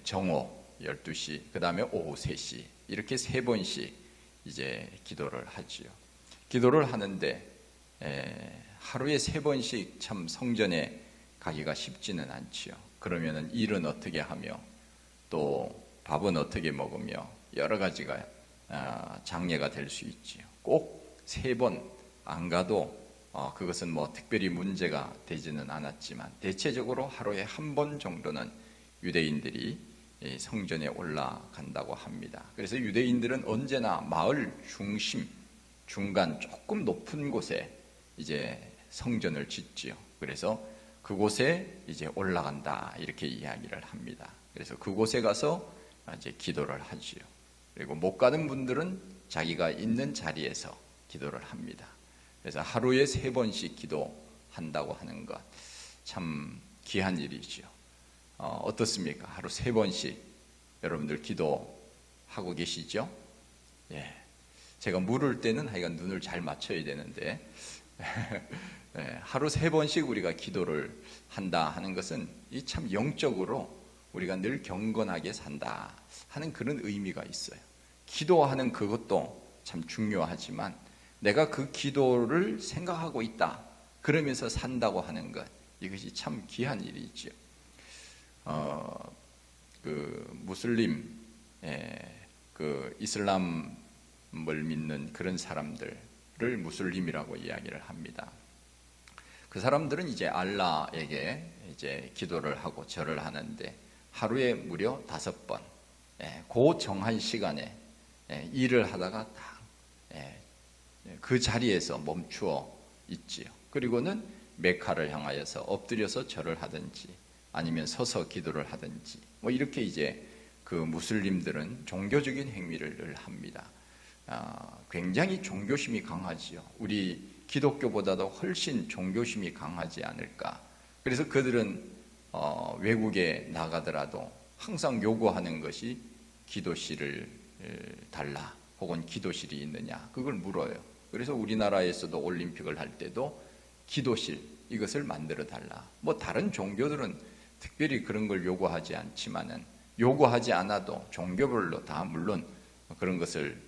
정오 12시, 그 다음에 오후 3시 이렇게 3번씩 이제 기도를 하지요. 기도를 하는데 하루에 3번씩 참 성전에 가기가 쉽지는 않지요. 그러면은 일은 어떻게 하며 또 밥은 어떻게 먹으며 여러 가지가 장애가 될 수 있지요. 꼭 3번 안 가도 그것은 뭐 특별히 문제가 되지는 않았지만 대체적으로 하루에 1번 정도는 유대인들이 성전에 올라간다고 합니다. 그래서 유대인들은 언제나 마을 중심, 중간 조금 높은 곳에 이제 성전을 짓지요. 그래서 그곳에 이제 올라간다 이렇게 이야기를 합니다. 그래서 그곳에 가서 이제 기도를 하지요. 그리고 못 가는 분들은 자기가 있는 자리에서 기도를 합니다. 그래서 하루에 3번씩 기도한다고 하는 것 참 귀한 일이지요. 어떻습니까? 하루 3번씩 여러분들 기도하고 계시죠? 예. 제가 물을 때는 하여간 눈을 잘 맞춰야 되는데 하루 3번씩 우리가 기도를 한다 하는 것은 이 참 영적으로 우리가 늘 경건하게 산다 하는 그런 의미가 있어요. 기도하는 그것도 참 중요하지만 내가 그 기도를 생각하고 있다 그러면서 산다고 하는 것, 이것이 참 귀한 일이죠. 그 무슬림, 그 이슬람을 믿는 그런 사람들을 무슬림이라고 이야기를 합니다. 그 사람들은 이제 알라에게 이제 기도를 하고 절을 하는데 하루에 무려 5번, 그 정한 시간에 일을 하다가 딱 그 자리에서 멈추어 있지요. 그리고는 메카를 향하여서 엎드려서 절을 하든지 아니면 서서 기도를 하든지 뭐 이렇게 이제 그 무슬림들은 종교적인 행위를 늘 합니다. 굉장히 종교심이 강하지요. 우리 기독교보다도 훨씬 종교심이 강하지 않을까. 그래서 그들은 외국에 나가더라도 항상 요구하는 것이 기도실을 달라 혹은 기도실이 있느냐 그걸 물어요. 그래서 우리나라에서도 올림픽을 할 때도 기도실 이것을 만들어 달라. 뭐 다른 종교들은 특별히 그런 걸 요구하지 않지만은 요구하지 않아도 종교별로 다 물론 그런 것을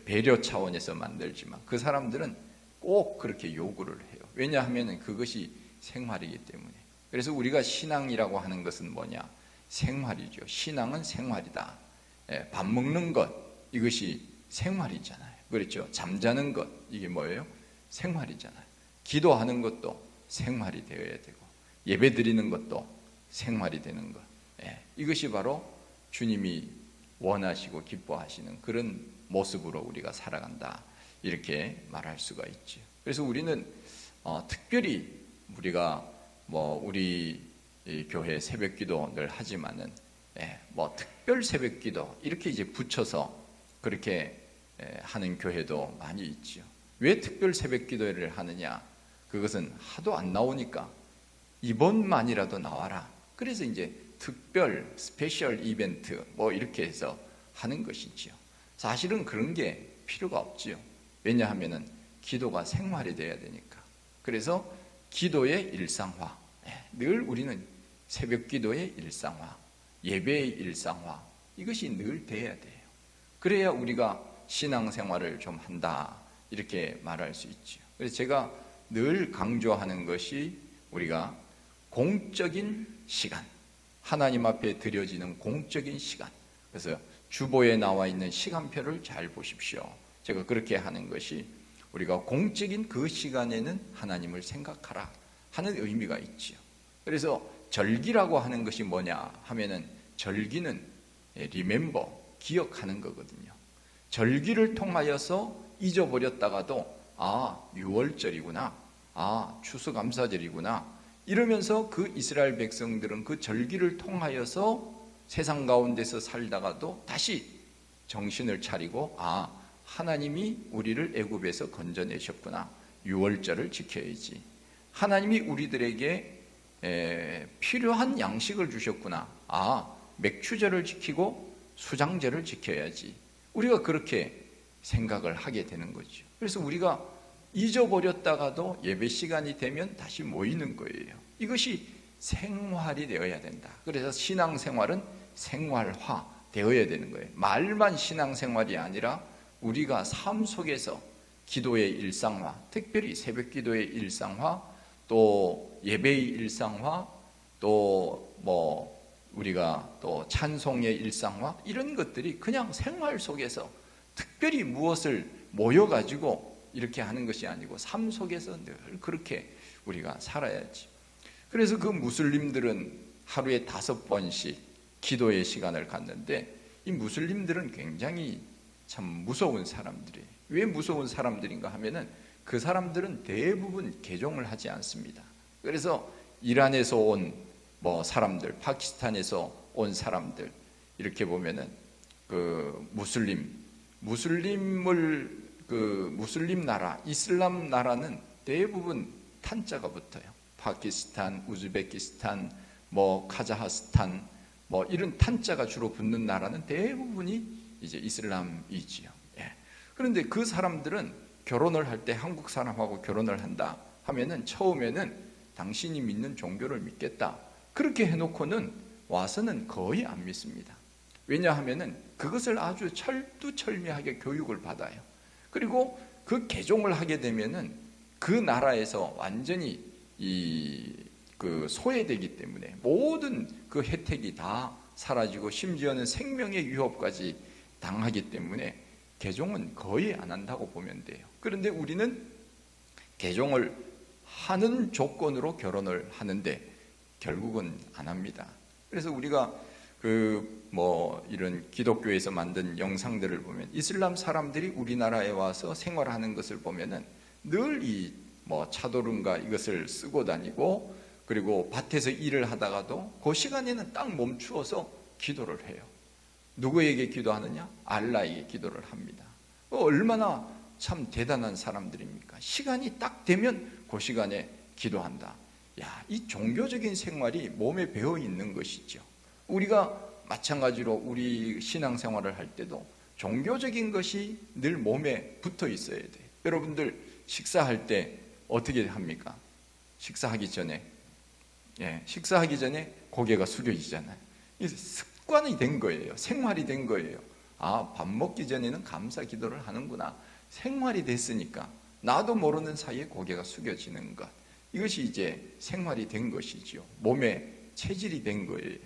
배려 차원에서 만들지만 그 사람들은 꼭 그렇게 요구를 해요. 왜냐하면 그것이 생활이기 때문에. 그래서 우리가 신앙이라고 하는 것은 뭐냐? 생활이죠. 신앙은 생활이다. 밥 먹는 것 이것이 생활이잖아요. 그렇죠? 잠자는 것 이게 뭐예요? 생활이잖아요. 기도하는 것도 생활이 되어야 되고 예배 드리는 것도 생활이 되는 것. 이것이 바로 주님이 원하시고 기뻐하시는 그런 모습으로 우리가 살아간다. 이렇게 말할 수가 있죠. 그래서 우리는 특별히 우리가 뭐 우리 교회 새벽기도 늘 하지만은 뭐 특별 새벽기도 이렇게 이제 붙여서 그렇게 하는 교회도 많이 있지요. 왜 특별 새벽기도를 하느냐? 그것은 하도 안 나오니까 이번만이라도 나와라. 그래서 이제 특별 스페셜 이벤트 뭐 이렇게 해서 하는 것이지요. 사실은 그런 게 필요가 없지요. 왜냐하면은 기도가 생활이 돼야 되니까. 그래서 기도의 일상화. 늘 우리는 새벽 기도의 일상화, 예배의 일상화 이것이 늘 돼야 돼요. 그래야 우리가 신앙생활을 좀 한다 이렇게 말할 수 있죠. 그래서 제가 늘 강조하는 것이 우리가 공적인 시간, 하나님 앞에 드려지는 공적인 시간. 그래서 주보에 나와 있는 시간표를 잘 보십시오. 제가 그렇게 하는 것이 우리가 공적인 그 시간에는 하나님을 생각하라 하는 의미가 있지요. 그래서 절기라고 하는 것이 뭐냐 하면은 절기는 remember, 기억하는 거거든요. 절기를 통하여서 잊어버렸다가도 6월절이구나, 추수감사절이구나 이러면서 그 이스라엘 백성들은 그 절기를 통하여서 세상 가운데서 살다가도 다시 정신을 차리고 하나님이 우리를 애굽에서 건져내셨구나. 6월절을 지켜야지. 하나님이 우리들에게 필요한 양식을 주셨구나. 맥추절을 지키고 수장절을 지켜야지. 우리가 그렇게 생각을 하게 되는 거죠. 그래서 우리가 잊어버렸다가도 예배 시간이 되면 다시 모이는 거예요. 이것이 생활이 되어야 된다. 그래서 신앙생활은 생활화 되어야 되는 거예요. 말만 신앙생활이 아니라 우리가 삶 속에서 기도의 일상화, 특별히 새벽 기도의 일상화, 또 예배의 일상화, 또 우리가 또 찬송의 일상화, 이런 것들이 그냥 생활 속에서 특별히 무엇을 모여가지고 이렇게 하는 것이 아니고 삶 속에서 늘 그렇게 우리가 살아야지. 그래서 그 무슬림들은 하루에 5번씩 기도의 시간을 갖는데, 이 무슬림들은 굉장히 참 무서운 사람들이에요. 왜 무서운 사람들인가 하면은 그 사람들은 대부분 개종을 하지 않습니다. 그래서 이란에서 온 사람들, 파키스탄에서 온 사람들, 이렇게 보면은 그 무슬림 나라, 이슬람 나라는 대부분 탄자가 붙어요. 파키스탄, 우즈베키스탄, 카자흐스탄, 이런 탄자가 주로 붙는 나라는 대부분이 이제 이슬람이지요. 예. 그런데 그 사람들은 결혼을 할 때 한국 사람하고 결혼을 한다 하면은 처음에는 당신이 믿는 종교를 믿겠다, 그렇게 해놓고는 와서는 거의 안 믿습니다. 왜냐하면은 그것을 아주 철두철미하게 교육을 받아요. 그리고 그 개종을 하게 되면은 그 나라에서 완전히 소외되기 때문에 모든 그 혜택이 다 사라지고 심지어는 생명의 위협까지 당하기 때문에 개종은 거의 안 한다고 보면 돼요. 그런데 우리는 개종을 하는 조건으로 결혼을 하는데 결국은 안 합니다. 그래서 우리가 이런 기독교에서 만든 영상들을 보면 이슬람 사람들이 우리나라에 와서 생활하는 것을 보면은 늘 차도름과 이것을 쓰고 다니고, 그리고 밭에서 일을 하다가도 그 시간에는 딱 멈추어서 기도를 해요. 누구에게 기도하느냐? 알라에게 기도를 합니다. 얼마나 참 대단한 사람들입니까? 시간이 딱 되면 그 시간에 기도한다. 이 종교적인 생활이 몸에 배어 있는 것이죠. 우리가 마찬가지로 우리 신앙생활을 할 때도 종교적인 것이 늘 몸에 붙어 있어야 돼요. 여러분들 식사할 때 어떻게 합니까? 식사하기 전에 고개가 숙여지잖아요. 이 습관이 된 거예요. 생활이 된 거예요. 밥 먹기 전에는 감사 기도를 하는구나. 생활이 됐으니까 나도 모르는 사이에 고개가 숙여지는 것, 이것이 이제 생활이 된 것이죠. 몸에 체질이 된 거예요.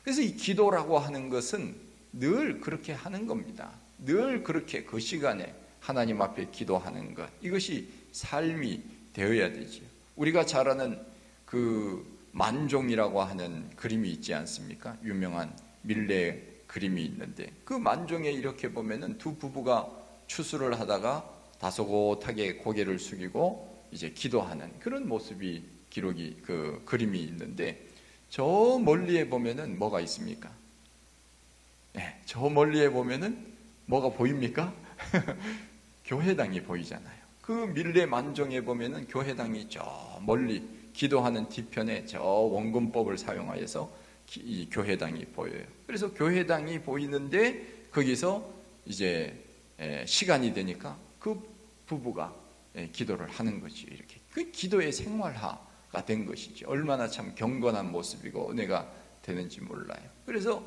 그래서 이 기도라고 하는 것은 늘 그렇게 하는 겁니다. 늘 그렇게 그 시간에 하나님 앞에 기도하는 것, 이것이 삶이 되어야 되죠. 우리가 잘 아는 그 만종이라고 하는 그림이 있지 않습니까? 유명한 밀레 그림이 있는데, 그 만종에 이렇게 보면은 두 부부가 추수를 하다가 다소곳하게 고개를 숙이고 이제 기도하는 그런 모습이 그림이 있는데, 저 멀리에 보면은 뭐가 있습니까? 저 멀리에 보면은 뭐가 보입니까? 교회당이 보이잖아요. 그 밀레 만종에 보면은 교회당이 저 멀리 기도하는 뒤편에 저 원근법을 사용하여서 이 교회당이 보여요. 그래서 교회당이 보이는데 거기서 이제 시간이 되니까 그 부부가 기도를 하는 거지. 이렇게 그 기도의 생활화가 된 것이죠. 얼마나 참 경건한 모습이고 은혜가 되는지 몰라요. 그래서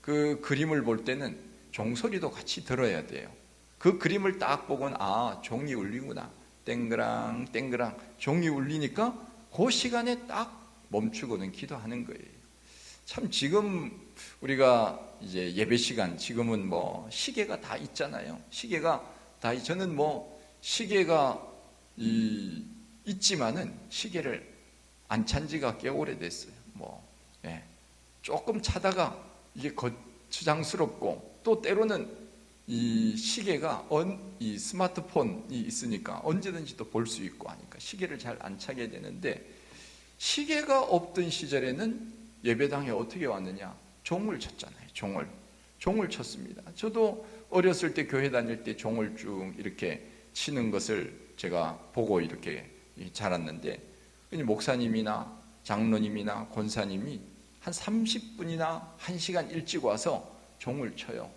그 그림을 볼 때는 종소리도 같이 들어야 돼요. 그 그림을 딱 보고는 종이 울리구나. 땡그랑 땡그랑 종이 울리니까 그 시간에 딱 멈추고는 기도하는 거예요. 참 지금 우리가 이제 예배 시간, 지금은 시계가 다 있잖아요. 저는 시계가 있지만은 시계를 안 찬 지가 꽤 오래됐어요. 조금 차다가 이게 거추장스럽고, 또 때로는 이 시계가 이 스마트폰이 있으니까 언제든지 또 볼 수 있고 하니까 시계를 잘 안 차게 되는데, 시계가 없던 시절에는 예배당에 어떻게 왔느냐? 종을 쳤잖아요. 종을 쳤습니다. 저도 어렸을 때 교회 다닐 때 종을 쭉 이렇게 치는 것을 제가 보고 이렇게 자랐는데, 목사님이나 장로님이나 권사님이 한 30분이나 1시간 일찍 와서 종을 쳐요.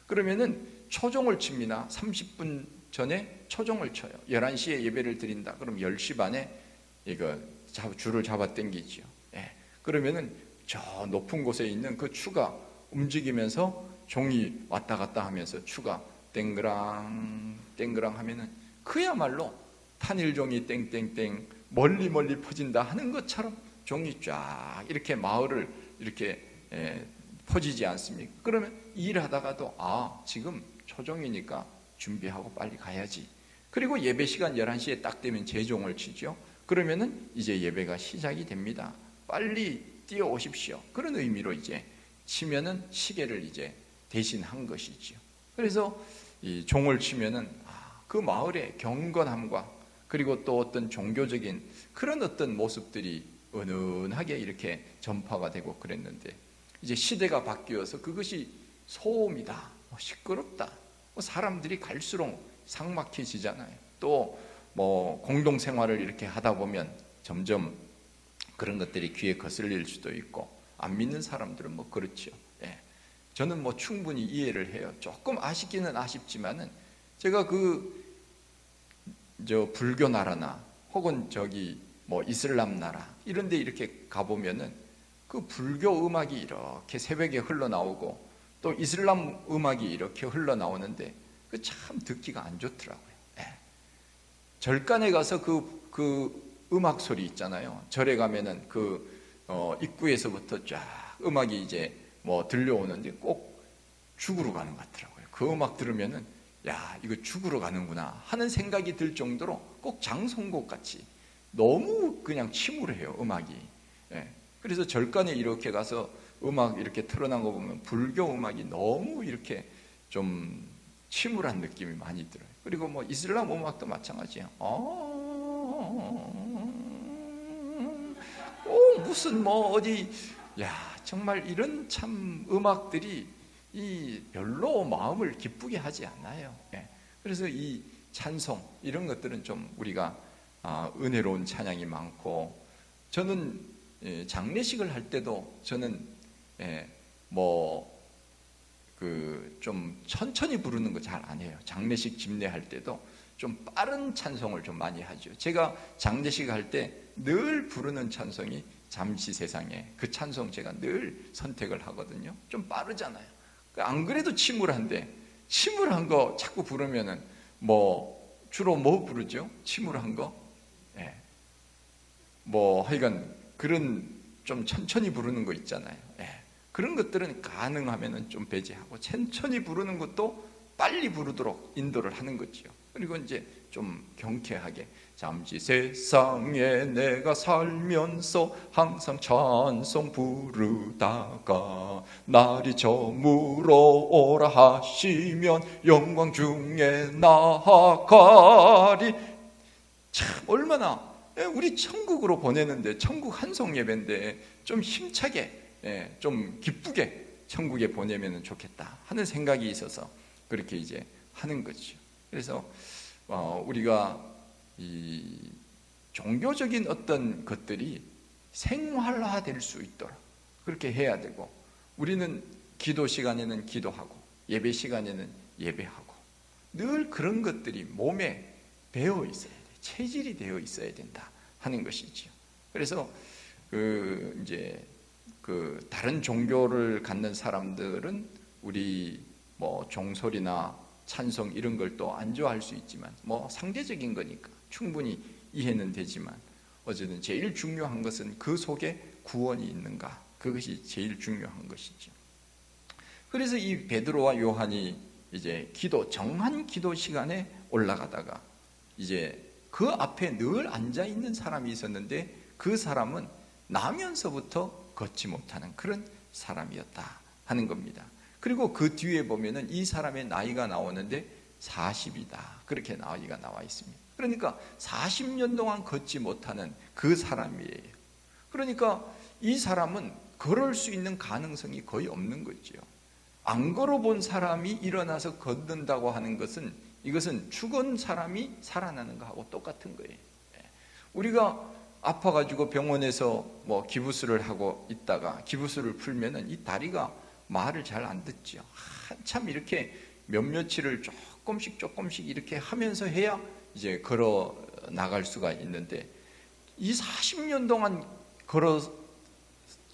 그러면은 초종을 칩니다. 30분 전에 초종을 쳐요. 11시에 예배를 드린다. 그럼 10시 반에 줄을 잡아 당기죠. 그러면은 저 높은 곳에 있는 그 추가 움직이면서 종이 왔다 갔다 하면서 추가 땡그랑 땡그랑 하면은 그야말로 탄일종이 땡땡땡 멀리 멀리 퍼진다 하는 것처럼 종이 쫙 이렇게 마을을 이렇게 퍼지지 않습니까? 그러면 일하다가도 지금 초종이니까 준비하고 빨리 가야지. 그리고 예배 시간 11시에 딱 되면 재종을 치죠. 그러면은 이제 예배가 시작이 됩니다. 빨리 뛰어오십시오. 그런 의미로 이제 치면은 시계를 이제 대신한 것이죠. 그래서 이 종을 치면은 그 마을의 경건함과 그리고 또 어떤 종교적인 그런 어떤 모습들이 은은하게 이렇게 전파가 되고 그랬는데, 이제 시대가 바뀌어서 그것이 소음이다, 시끄럽다, 사람들이 갈수록 삭막해지잖아요. 또 뭐 공동생활을 이렇게 하다 보면 점점 그런 것들이 귀에 거슬릴 수도 있고, 안 믿는 사람들은 뭐 그렇죠. 저는 뭐 충분히 이해를 해요. 조금 아쉽기는 아쉽지만은 제가 불교 나라나 혹은 뭐 이슬람 나라 이런 데 이렇게 가보면은 그 불교 음악이 이렇게 새벽에 흘러나오고 또 이슬람 음악이 이렇게 흘러나오는데 그 참 듣기가 안 좋더라고요. 절간에 가서 그 음악 소리 있잖아요. 절에 가면은 입구에서부터 쫙 음악이 이제 뭐 들려오는데 꼭 죽으러 가는 것 같더라고요. 그 음악 들으면은 이거 죽으러 가는구나 하는 생각이 들 정도로 꼭 장송곡 같이 너무 그냥 침울해요, 음악이. 그래서 절간에 이렇게 가서 음악 이렇게 틀어난 거 보면 불교 음악이 너무 이렇게 좀 침울한 느낌이 많이 들어요. 그리고 뭐 이슬람 음악도 마찬가지예요. 무슨 뭐 어디 정말 이런 참 음악들이 별로 마음을 기쁘게 하지 않아요. 그래서 이 찬송 이런 것들은 좀 우리가 은혜로운 찬양이 많고, 저는 장례식을 할 때도 저는 좀 천천히 부르는 거 잘 안 해요. 장례식 집례할 때도 좀 빠른 찬송을 좀 많이 하죠. 제가 장례식 할 때 늘 부르는 찬송이 잠시 세상에, 그 찬송 제가 늘 선택을 하거든요. 좀 빠르잖아요. 안 그래도 침울한데 침울한 거 자꾸 부르면은 주로 뭐 부르죠? 침울한 거? 하여간 그런 좀 천천히 부르는 거 있잖아요. 그런 것들은 가능하면은 좀 배제하고 천천히 부르는 것도 빨리 부르도록 인도를 하는 거죠. 그리고 이제 좀 경쾌하게 잠시 세상에 내가 살면서 항상 찬송 부르다가 날이 저물어 오라 하시면 영광 중에 나아가리. 참 얼마나 우리 천국으로 보내는데, 천국 한송 예배인데 좀 힘차게 좀 기쁘게 천국에 보내면 좋겠다 하는 생각이 있어서 그렇게 이제 하는 거죠. 그래서 우리가 이 종교적인 어떤 것들이 생활화될 수 있도록 그렇게 해야 되고, 우리는 기도 시간에는 기도하고 예배 시간에는 예배하고 늘 그런 것들이 몸에 배어 있어야 돼, 체질이 되어 있어야 된다 하는 것이죠. 그래서 다른 종교를 갖는 사람들은 우리 뭐 종소리나 찬송 이런 걸 또 안 좋아할 수 있지만 상대적인 거니까 충분히 이해는 되지만, 어쨌든 제일 중요한 것은 그 속에 구원이 있는가, 그것이 제일 중요한 것이죠. 그래서 이 베드로와 요한이 이제 정한 기도 시간에 올라가다가 이제 그 앞에 늘 앉아 있는 사람이 있었는데, 그 사람은 나면서부터 걷지 못하는 그런 사람이었다 하는 겁니다. 그리고 그 뒤에 보면은 이 사람의 나이가 나오는데 40이다 그렇게 나이가 나와 있습니다. 그러니까 40년 동안 걷지 못하는 그 사람이에요. 그러니까 이 사람은 걸을 수 있는 가능성이 거의 없는 거죠. 안 걸어본 사람이 일어나서 걷는다고 하는 것은, 이것은 죽은 사람이 살아나는 거하고 똑같은 거예요. 우리가 아파가지고 병원에서 기부스를 하고 있다가 기부스를 풀면은 이 다리가 말을 잘 안 듣죠. 한참 이렇게 몇몇일을 조금씩 이렇게 하면서 해야 이제 걸어 나갈 수가 있는데, 이 40년 동안 걸어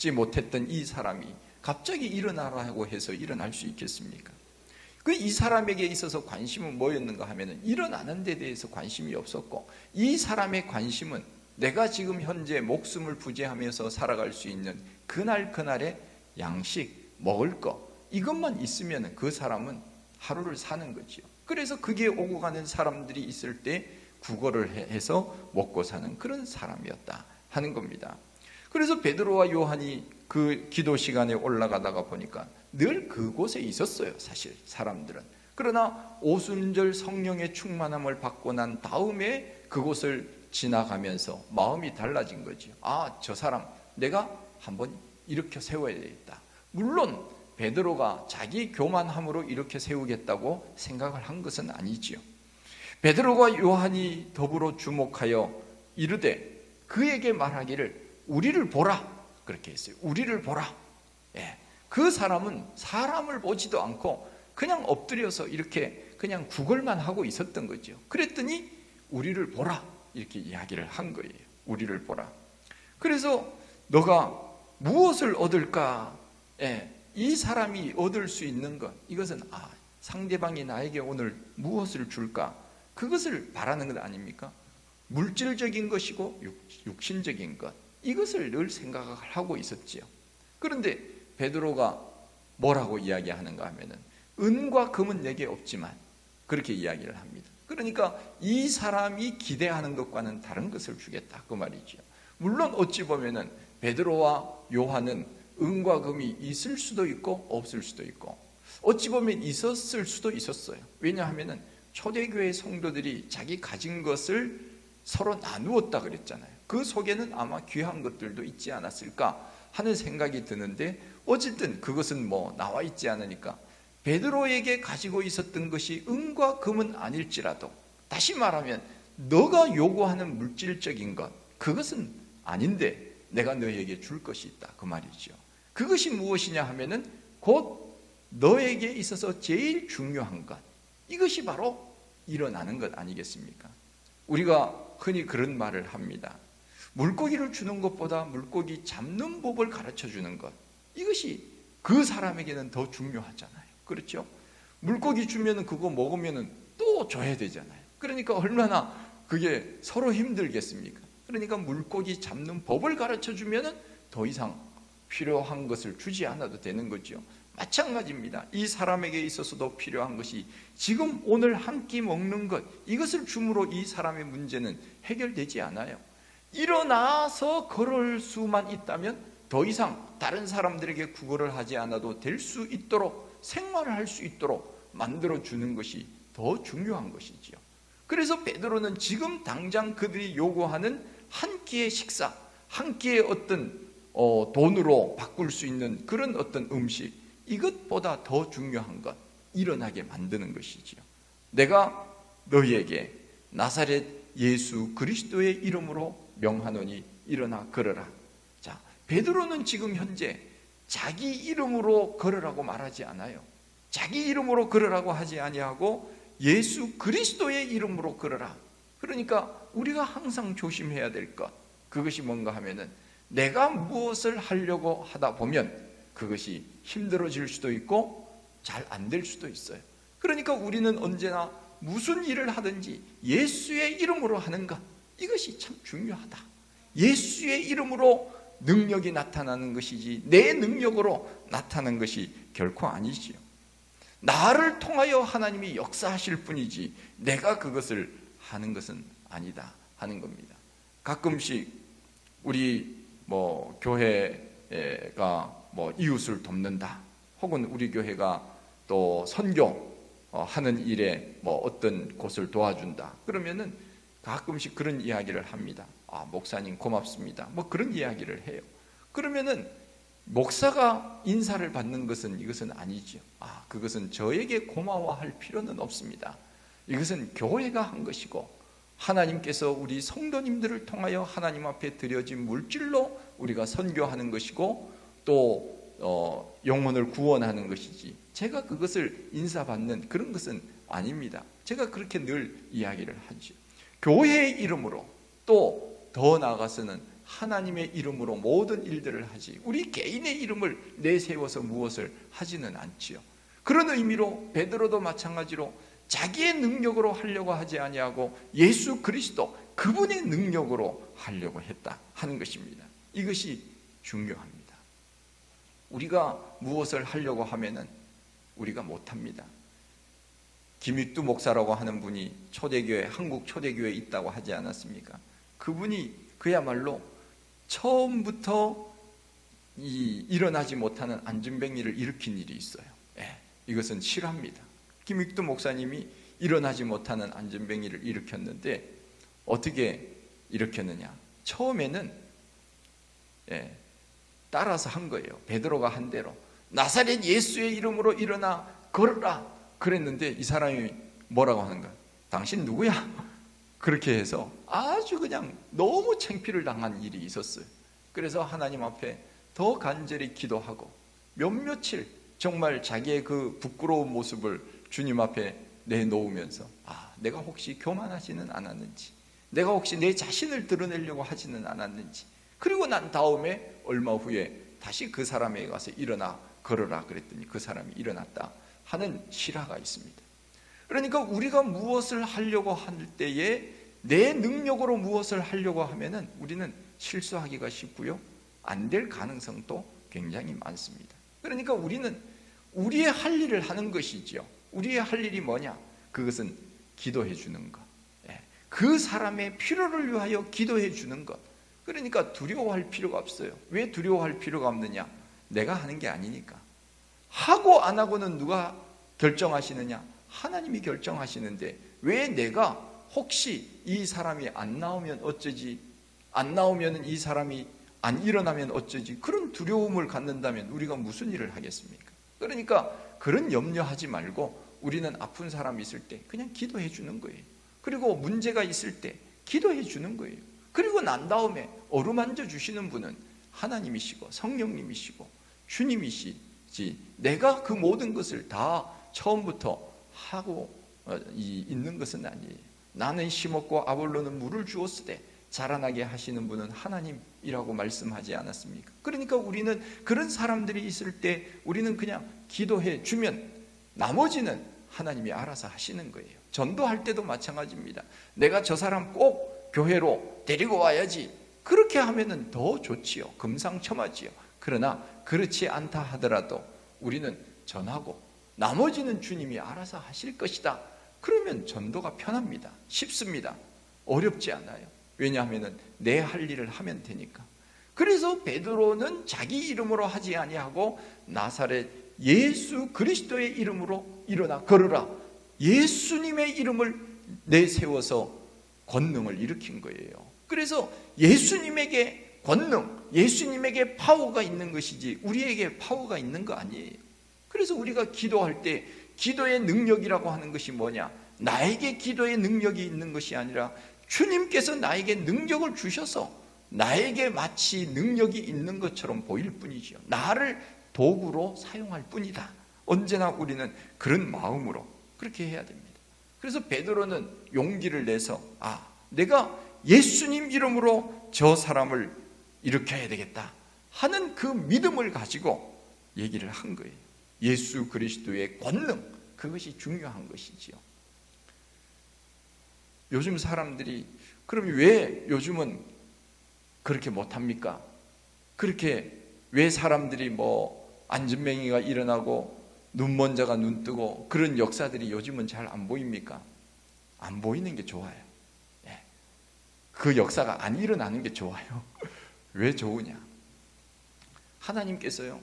갖지 못했던 이 사람이 갑자기 일어나라고 해서 일어날 수 있겠습니까? 이 사람에게 있어서 관심은 뭐였는가 하면은 일어나는 데 대해서 관심이 없었고, 이 사람의 관심은 내가 지금 현재 목숨을 부지하면서 살아갈 수 있는 그날의 양식, 먹을 거, 이것만 있으면 그 사람은 하루를 사는 거지요. 그래서 거기에 오고 가는 사람들이 있을 때 구걸을 해서 먹고 사는 그런 사람이었다 하는 겁니다. 그래서 베드로와 요한이 그 기도 시간에 올라가다가 보니까 늘 그곳에 있었어요, 사실 사람들은. 그러나 오순절 성령의 충만함을 받고 난 다음에 그곳을 지나가면서 마음이 달라진 거죠. 아, 저 사람 내가 한번 일으켜 세워야 되겠다. 물론 베드로가 자기 교만함으로 일으켜 세우겠다고 생각을 한 것은 아니지요. 베드로와 요한이 더불어 주목하여 이르되 그에게 말하기를 우리를 보라, 그렇게 했어요. 우리를 보라. 예. 그 사람은 사람을 보지도 않고 그냥 엎드려서 이렇게 그냥 구걸만 하고 있었던 거죠. 그랬더니 우리를 보라, 이렇게 이야기를 한 거예요. 우리를 보라. 그래서 너가 무엇을 얻을까? 예. 이 사람이 얻을 수 있는 것, 이것은 상대방이 나에게 오늘 무엇을 줄까? 그것을 바라는 것 아닙니까? 물질적인 것이고 육신적인 것, 이것을 늘 생각하고 있었지요. 그런데 베드로가 뭐라고 이야기하는가 하면은 은과 금은 내게 없지만, 그렇게 이야기를 합니다. 그러니까 이 사람이 기대하는 것과는 다른 것을 주겠다, 그 말이죠. 물론 어찌 보면은 베드로와 요한은 은과 금이 있을 수도 있고 없을 수도 있고, 어찌 보면 있었을 수도 있었어요. 왜냐하면은 초대교회 성도들이 자기 가진 것을 서로 나누었다 그랬잖아요. 그 속에는 아마 귀한 것들도 있지 않았을까 하는 생각이 드는데, 어쨌든 그것은 나와 있지 않으니까 베드로에게 가지고 있었던 것이 은과 금은 아닐지라도, 다시 말하면 너가 요구하는 물질적인 것, 그것은 아닌데 내가 너에게 줄 것이 있다, 그 말이죠. 그것이 무엇이냐 하면은 곧 너에게 있어서 제일 중요한 것, 이것이 바로 일어나는 것 아니겠습니까? 우리가 흔히 그런 말을 합니다. 물고기를 주는 것보다 물고기 잡는 법을 가르쳐 주는 것, 이것이 그 사람에게는 더 중요하잖아요. 그렇죠? 물고기 주면 그거 먹으면 또 줘야 되잖아요. 그러니까 얼마나 그게 서로 힘들겠습니까? 그러니까 물고기 잡는 법을 가르쳐 주면 더 이상 필요한 것을 주지 않아도 되는 거죠. 마찬가지입니다. 이 사람에게 있어서도 필요한 것이 지금 오늘 한 끼 먹는 것, 이것을 줌으로 이 사람의 문제는 해결되지 않아요. 일어나서 걸을 수만 있다면 더 이상 다른 사람들에게 구걸을 하지 않아도 될 수 있도록, 생활을 할 수 있도록 만들어주는 것이 더 중요한 것이지요. 그래서 베드로는 지금 당장 그들이 요구하는 한 끼의 식사, 한 끼의 어떤 돈으로 바꿀 수 있는 그런 어떤 음식, 이것보다 더 중요한 것, 일어나게 만드는 것이지요. 내가 너희에게 나사렛 예수 그리스도의 이름으로 명하노니 일어나 걸어라. 자, 베드로는 지금 현재 자기 이름으로 걸으라고 말하지 않아요. 자기 이름으로 걸으라고 하지 아니하고 예수 그리스도의 이름으로 걸어라. 그러니까 우리가 항상 조심해야 될 것, 그것이 뭔가 하면은 내가 무엇을 하려고 하다 보면 그것이 힘들어질 수도 있고 잘 안 될 수도 있어요. 그러니까 우리는 언제나 무슨 일을 하든지 예수의 이름으로 하는 것, 이것이 참 중요하다. 예수의 이름으로 능력이 나타나는 것이지 내 능력으로 나타나는 것이 결코 아니지요. 나를 통하여 하나님이 역사하실 뿐이지 내가 그것을 하는 것은 아니다 하는 겁니다. 가끔씩 우리 교회가 이웃을 돕는다, 혹은 우리 교회가 또 선교하는 일에 어떤 곳을 도와준다, 그러면은 가끔씩 그런 이야기를 합니다. 목사님 고맙습니다, 그런 이야기를 해요. 그러면은 목사가 인사를 받는 것은 이것은 아니죠. 그것은 저에게 고마워할 필요는 없습니다. 이것은 교회가 한 것이고 하나님께서 우리 성도님들을 통하여 하나님 앞에 드려진 물질로 우리가 선교하는 것이고 또 영혼을 구원하는 것이지, 제가 그것을 인사받는 그런 것은 아닙니다. 제가 그렇게 늘 이야기를 하죠. 교회의 이름으로, 또 더 나아가서는 하나님의 이름으로 모든 일들을 하지 우리 개인의 이름을 내세워서 무엇을 하지는 않지요. 그런 의미로 베드로도 마찬가지로 자기의 능력으로 하려고 하지 아니하고 예수 그리스도 그분의 능력으로 하려고 했다 하는 것입니다. 이것이 중요합니다. 우리가 무엇을 하려고 하면은 우리가 못합니다. 김익두 목사라고 하는 분이 초대교회, 한국 초대교회에 있다고 하지 않았습니까? 그분이 그야말로 처음부터 일어나지 못하는 안진뱅이를 일으킨 일이 있어요. 이것은 실화입니다. 김익두 목사님이 일어나지 못하는 안진뱅이를 일으켰는데 어떻게 일으켰느냐? 처음에는 따라서 한 거예요. 베드로가 한 대로 나사렛 예수의 이름으로 일어나 걸어라 그랬는데 이 사람이 뭐라고 하는 거야? 당신 누구야? 그렇게 해서 아주 그냥 너무 창피를 당한 일이 있었어요. 그래서 하나님 앞에 더 간절히 기도하고 며칠 정말 자기의 그 부끄러운 모습을 주님 앞에 내놓으면서 내가 혹시 교만하지는 않았는지, 내가 혹시 내 자신을 드러내려고 하지는 않았는지, 그리고 난 다음에 얼마 후에 다시 그 사람에게 가서 일어나 걸어라 그랬더니 그 사람이 일어났다 하는 실화가 있습니다. 그러니까 우리가 무엇을 하려고 할 때에 내 능력으로 무엇을 하려고 하면은 우리는 실수하기가 쉽고요, 안 될 가능성도 굉장히 많습니다. 그러니까 우리는 우리의 할 일을 하는 것이지요. 우리의 할 일이 뭐냐? 그것은 기도해 주는 것, 그 사람의 필요를 위하여 기도해 주는 것. 그러니까 두려워할 필요가 없어요. 왜 두려워할 필요가 없느냐? 내가 하는 게 아니니까. 하고 안 하고는 누가 결정하시느냐? 하나님이 결정하시는데 왜 내가 혹시 이 사람이 안 나오면 어쩌지? 안 나오면 이 사람이 안 일어나면 어쩌지? 그런 두려움을 갖는다면 우리가 무슨 일을 하겠습니까? 그러니까 그런 염려하지 말고 우리는 아픈 사람이 있을 때 그냥 기도해 주는 거예요. 그리고 문제가 있을 때 기도해 주는 거예요. 그리고 난 다음에 어루만져 주시는 분은 하나님이시고 성령님이시고 주님이시지 내가 그 모든 것을 다 처음부터 하고 있는 것은 아니에요. 나는 심었고 아볼로는 물을 주었으되 자라나게 하시는 분은 하나님이라고 말씀하지 않았습니까? 그러니까 우리는 그런 사람들이 있을 때 우리는 그냥 기도해 주면 나머지는 하나님이 알아서 하시는 거예요. 전도할 때도 마찬가지입니다. 내가 저 사람 꼭 교회로 데리고 와야지, 그렇게 하면은 더 좋지요. 금상첨화지요. 그러나 그렇지 않다 하더라도 우리는 전하고 나머지는 주님이 알아서 하실 것이다. 그러면 전도가 편합니다. 쉽습니다. 어렵지 않아요. 왜냐하면 내 할 일을 하면 되니까. 그래서 베드로는 자기 이름으로 하지 아니하고 나사렛 예수 그리스도의 이름으로 일어나 걸으라, 예수님의 이름을 내세워서 권능을 일으킨 거예요. 그래서 예수님에게 권능, 예수님에게 파워가 있는 것이지 우리에게 파워가 있는 거 아니에요. 그래서 우리가 기도할 때 기도의 능력이라고 하는 것이 뭐냐? 나에게 기도의 능력이 있는 것이 아니라 주님께서 나에게 능력을 주셔서 나에게 마치 능력이 있는 것처럼 보일 뿐이죠. 나를 도구로 사용할 뿐이다. 언제나 우리는 그런 마음으로 그렇게 해야 됩니다. 그래서 베드로는 용기를 내서 내가 예수님 이름으로 저 사람을 일으켜야 되겠다 하는 그 믿음을 가지고 얘기를 한 거예요. 예수 그리스도의 권능, 그것이 중요한 것이지요. 요즘 사람들이 그럼 왜 요즘은 그렇게 못합니까? 그렇게 왜 사람들이 안진뱅이가 일어나고 눈먼 자가 눈 뜨고 그런 역사들이 요즘은 잘 안 보입니까? 안 보이는 게 좋아요. 그 역사가 안 일어나는 게 좋아요. 왜 좋으냐? 하나님께서요,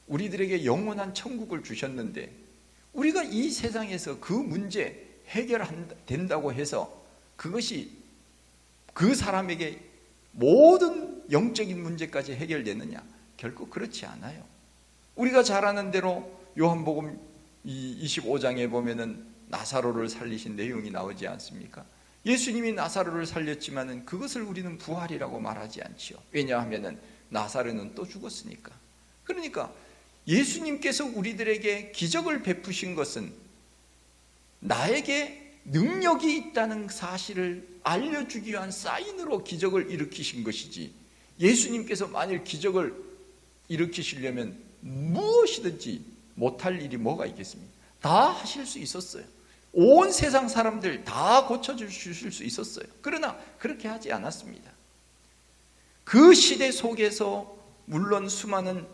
우리들에게 영원한 천국을 주셨는데 우리가 이 세상에서 그 문제 해결된다고 해서 그것이 그 사람에게 모든 영적인 문제까지 해결되느냐? 결코 그렇지 않아요. 우리가 잘 아는 대로 요한복음 25장에 보면은 나사로를 살리신 내용이 나오지 않습니까? 예수님이 나사로를 살렸지만은 그것을 우리는 부활이라고 말하지 않지요. 왜냐하면은 나사로는 또 죽었으니까. 그러니까 예수님께서 우리들에게 기적을 베푸신 것은 나에게 능력이 있다는 사실을 알려주기 위한 사인으로 기적을 일으키신 것이지, 예수님께서 만일 기적을 일으키시려면 무엇이든지 못할 일이 뭐가 있겠습니까? 다 하실 수 있었어요. 온 세상 사람들 다 고쳐주실 수 있었어요. 그러나 그렇게 하지 않았습니다. 그 시대 속에서 물론 수많은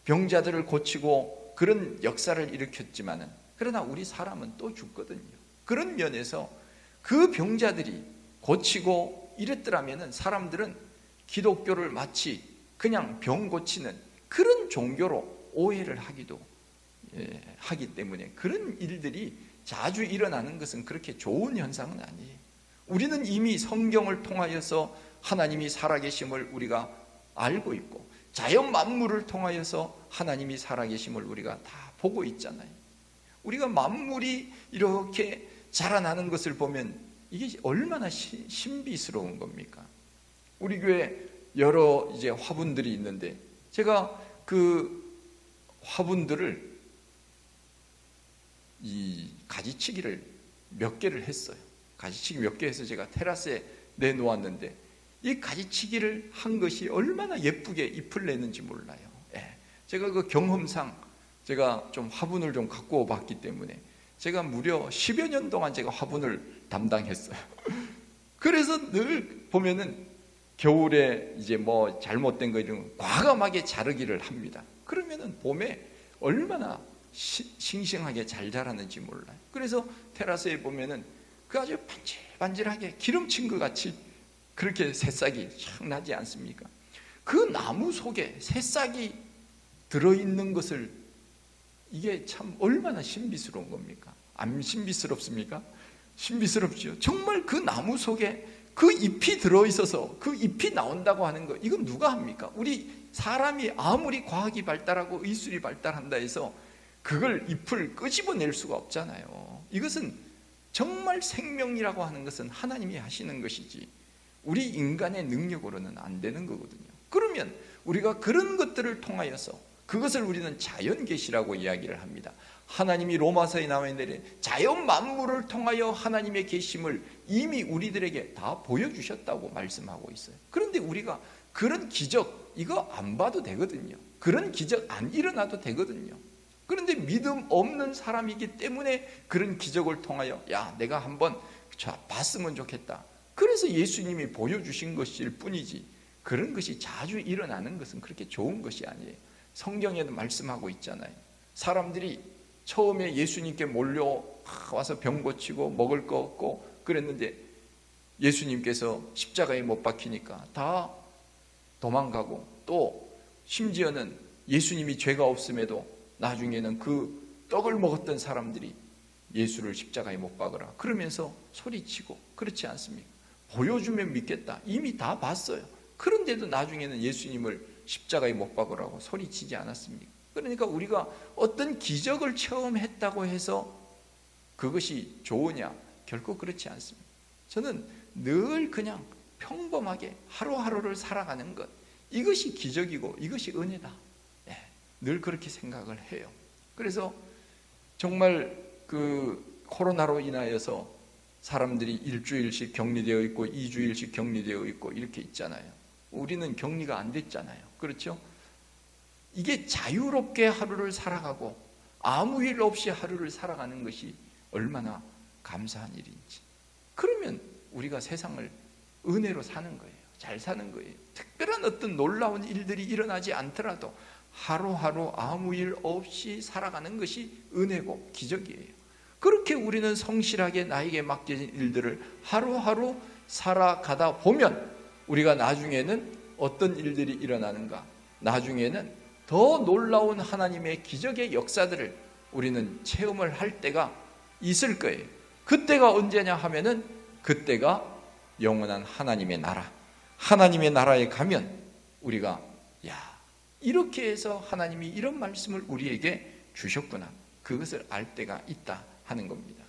병자들을 고치고 그런 역사를 일으켰지만은, 그러나 우리 사람은 또 죽거든요. 그런 면에서 그 병자들이 고치고 이랬더라면은 사람들은 기독교를 마치 그냥 병 고치는 그런 종교로 오해를 하기도 하기 때문에 그런 일들이 자주 일어나는 것은 그렇게 좋은 현상은 아니에요. 우리는 이미 성경을 통하여서 하나님이 살아계심을 우리가 알고 있고, 자연 만물을 통하여서 하나님이 살아계심을 우리가 다 보고 있잖아요. 우리가 만물이 이렇게 자라나는 것을 보면 이게 얼마나 신비스러운 겁니까? 우리 교회 여러 이제 화분들이 있는데, 제가 그 화분들을 이 가지치기를 몇 개를 했어요. 가지치기 몇 개 해서 제가 테라스에 내놓았는데, 이 가지치기를 한 것이 얼마나 예쁘게 잎을 내는지 몰라요. 제가 그 경험상 제가 좀 화분을 좀 갖고 봤기 때문에 제가 무려 10여 년 동안 제가 화분을 담당했어요. 그래서 늘 보면은 겨울에 이제 뭐 잘못된 거 이런 과감하게 자르기를 합니다. 그러면은 봄에 얼마나 싱싱하게 잘 자라는지 몰라요. 그래서 테라스에 보면은 그 아주 반질반질하게 기름친 것 같이 그렇게 새싹이 촥 나지 않습니까? 그 나무 속에 새싹이 들어있는 것을, 이게 참 얼마나 신비스러운 겁니까? 안 신비스럽습니까? 신비스럽죠. 정말 그 나무 속에 그 잎이 들어있어서 그 잎이 나온다고 하는 거, 이건 누가 합니까? 우리 사람이 아무리 과학이 발달하고 의술이 발달한다 해서 그걸 잎을 끄집어낼 수가 없잖아요. 이것은 정말 생명이라고 하는 것은 하나님이 하시는 것이지 우리 인간의 능력으로는 안 되는 거거든요. 그러면 우리가 그런 것들을 통하여서, 그것을 우리는 자연계시라고 이야기를 합니다. 하나님이 로마서에 나와 있는 자연 만물을 통하여 하나님의 계심을 이미 우리들에게 다 보여주셨다고 말씀하고 있어요. 그런데 우리가 그런 기적 이거 안 봐도 되거든요. 그런 기적 안 일어나도 되거든요. 그런데 믿음 없는 사람이기 때문에 그런 기적을 통하여 내가 한번 봤으면 좋겠다, 그래서 예수님이 보여주신 것일 뿐이지, 그런 것이 자주 일어나는 것은 그렇게 좋은 것이 아니에요. 성경에도 말씀하고 있잖아요. 사람들이 처음에 예수님께 몰려와서 병 고치고 먹을 거 없고 그랬는데 예수님께서 십자가에 못 박히니까 다 도망가고, 또 심지어는 예수님이 죄가 없음에도 나중에는 그 떡을 먹었던 사람들이 예수를 십자가에 못 박으라 그러면서 소리치고, 그렇지 않습니까? 보여주면 믿겠다, 이미 다 봤어요. 그런데도 나중에는 예수님을 십자가에 못 박으라고 소리치지 않았습니까? 그러니까 우리가 어떤 기적을 체험했다고 해서 그것이 좋으냐? 결코 그렇지 않습니다. 저는 늘 그냥 평범하게 하루하루를 살아가는 것, 이것이 기적이고 이것이 은혜다, 늘 그렇게 생각을 해요. 그래서 정말 그 코로나로 인하여서 사람들이 일주일씩 격리되어 있고 2주일씩 격리되어 있고 이렇게 있잖아요. 우리는 격리가 안 됐잖아요. 그렇죠? 이게 자유롭게 하루를 살아가고 아무 일 없이 하루를 살아가는 것이 얼마나 감사한 일인지. 그러면 우리가 세상을 은혜로 사는 거예요. 잘 사는 거예요. 특별한 어떤 놀라운 일들이 일어나지 않더라도 하루하루 아무 일 없이 살아가는 것이 은혜고 기적이에요. 그렇게 우리는 성실하게 나에게 맡겨진 일들을 하루하루 살아가다 보면 우리가 나중에는 어떤 일들이 일어나는가, 나중에는 더 놀라운 하나님의 기적의 역사들을 우리는 체험을 할 때가 있을 거예요. 그때가 언제냐 하면은 그때가 영원한 하나님의 나라, 하나님의 나라에 가면 우리가 이렇게 해서 하나님이 이런 말씀을 우리에게 주셨구나, 그것을 알 때가 있다 하는 겁니다.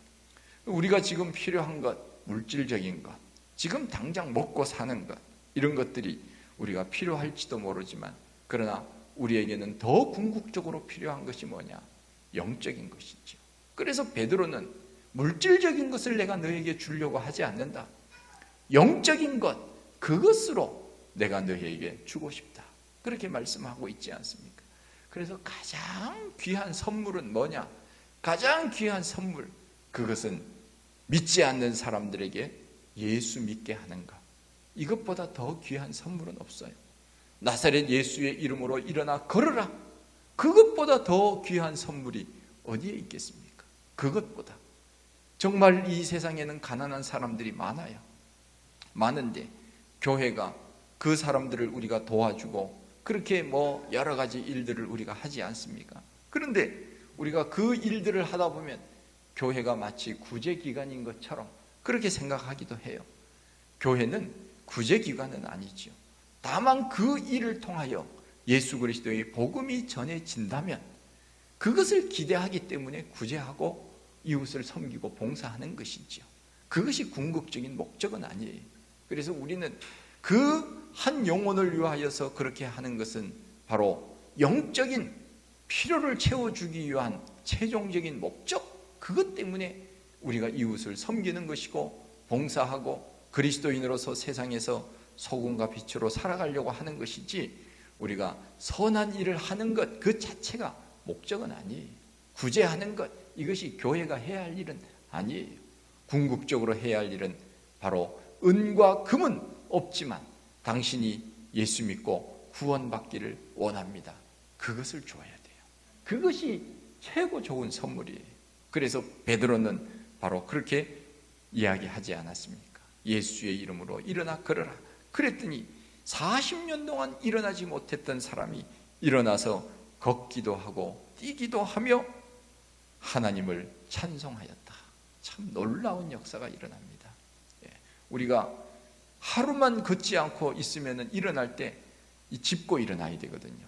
우리가 지금 필요한 것, 물질적인 것, 지금 당장 먹고 사는 것, 이런 것들이 우리가 필요할지도 모르지만, 그러나 우리에게는 더 궁극적으로 필요한 것이 뭐냐? 영적인 것이죠. 그래서 베드로는 물질적인 것을 내가 너에게 주려고 하지 않는다, 영적인 것, 그것으로 내가 너희에게 주고 싶다. 그렇게 말씀하고 있지 않습니까? 그래서 가장 귀한 선물은 뭐냐? 가장 귀한 선물, 그것은 믿지 않는 사람들에게 예수 믿게 하는 것. 이것보다 더 귀한 선물은 없어요. 나사렛 예수의 이름으로 일어나 걸어라. 그것보다 더 귀한 선물이 어디에 있겠습니까? 그것보다. 정말 이 세상에는 가난한 사람들이 많아요. 많은데 교회가 그 사람들을 우리가 도와주고 그렇게 여러 가지 일들을 우리가 하지 않습니까? 그런데 우리가 그 일들을 하다 보면 교회가 마치 구제기관인 것처럼 그렇게 생각하기도 해요. 교회는 구제기관은 아니죠. 다만 그 일을 통하여 예수 그리스도의 복음이 전해진다면 그것을 기대하기 때문에 구제하고 이웃을 섬기고 봉사하는 것이죠. 그것이 궁극적인 목적은 아니에요. 그래서 우리는 그 한 영혼을 위하여서 그렇게 하는 것은 바로 영적인 필요를 채워주기 위한 최종적인 목적, 그것 때문에 우리가 이웃을 섬기는 것이고 봉사하고 그리스도인으로서 세상에서 소금과 빛으로 살아가려고 하는 것이지, 우리가 선한 일을 하는 것 그 자체가 목적은 아니에요. 구제하는 것, 이것이 교회가 해야 할 일은 아니에요. 궁극적으로 해야 할 일은 바로 은과 금은 없지만 당신이 예수 믿고 구원받기를 원합니다. 그것을 줘야 돼요. 그것이 최고 좋은 선물이에요. 그래서 베드로는 바로 그렇게 이야기하지 않았습니까? 예수의 이름으로 일어나 걸어라. 그랬더니 40년 동안 일어나지 못했던 사람이 일어나서 걷기도 하고 뛰기도 하며 하나님을 찬송하였다. 참 놀라운 역사가 일어납니다. 우리가 하루만 걷지 않고 있으면 일어날 때 짚고 일어나야 되거든요.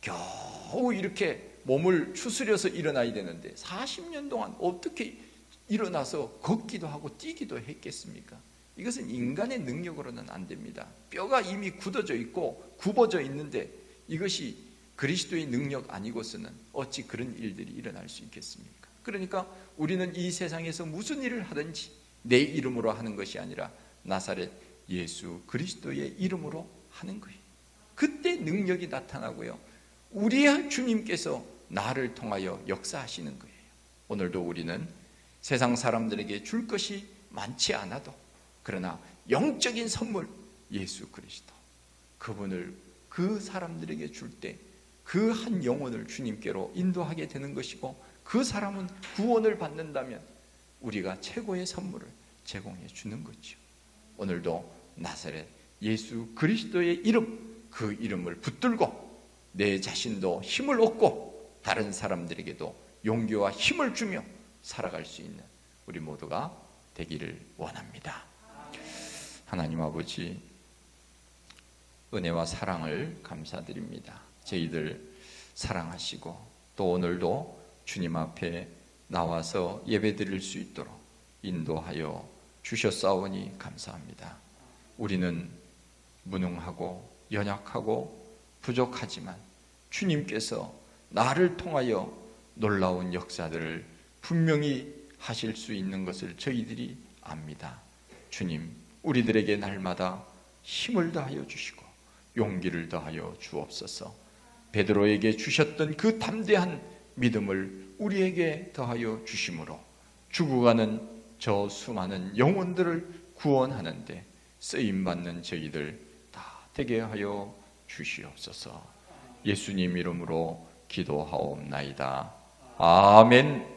겨우 이렇게 몸을 추스려서 일어나야 되는데 40년 동안 어떻게 일어나서 걷기도 하고 뛰기도 했겠습니까? 이것은 인간의 능력으로는 안 됩니다. 뼈가 이미 굳어져 있고 굽어져 있는데 이것이 그리스도의 능력 아니고서는 어찌 그런 일들이 일어날 수 있겠습니까? 그러니까 우리는 이 세상에서 무슨 일을 하든지 내 이름으로 하는 것이 아니라 나사렛 예수 그리스도의 이름으로 하는 거예요. 그때 능력이 나타나고요, 우리의 주님께서 나를 통하여 역사하시는 거예요. 오늘도 우리는 세상 사람들에게 줄 것이 많지 않아도, 그러나 영적인 선물 예수 그리스도, 그분을 그 사람들에게 줄 때 그 한 영혼을 주님께로 인도하게 되는 것이고, 그 사람은 구원을 받는다면 우리가 최고의 선물을 제공해 주는 거죠. 오늘도 나사렛 예수 그리스도의 이름, 그 이름을 붙들고 내 자신도 힘을 얻고 다른 사람들에게도 용기와 힘을 주며 살아갈 수 있는 우리 모두가 되기를 원합니다. 하나님 아버지, 은혜와 사랑을 감사드립니다. 저희들 사랑하시고 또 오늘도 주님 앞에 나와서 예배드릴 수 있도록 인도하여 주셨사오니 감사합니다. 우리는 무능하고 연약하고 부족하지만 주님께서 나를 통하여 놀라운 역사들을 분명히 하실 수 있는 것을 저희들이 압니다. 주님, 우리들에게 날마다 힘을 다하여 주시고 용기를 더하여 주옵소서. 베드로에게 주셨던 그 담대한 믿음을 우리에게 더하여 주심으로 죽어가는 저 수많은 영혼들을 구원하는데 쓰임받는 저희들 다 되게 하여 주시옵소서. 예수님 이름으로 기도하옵나이다. 아멘.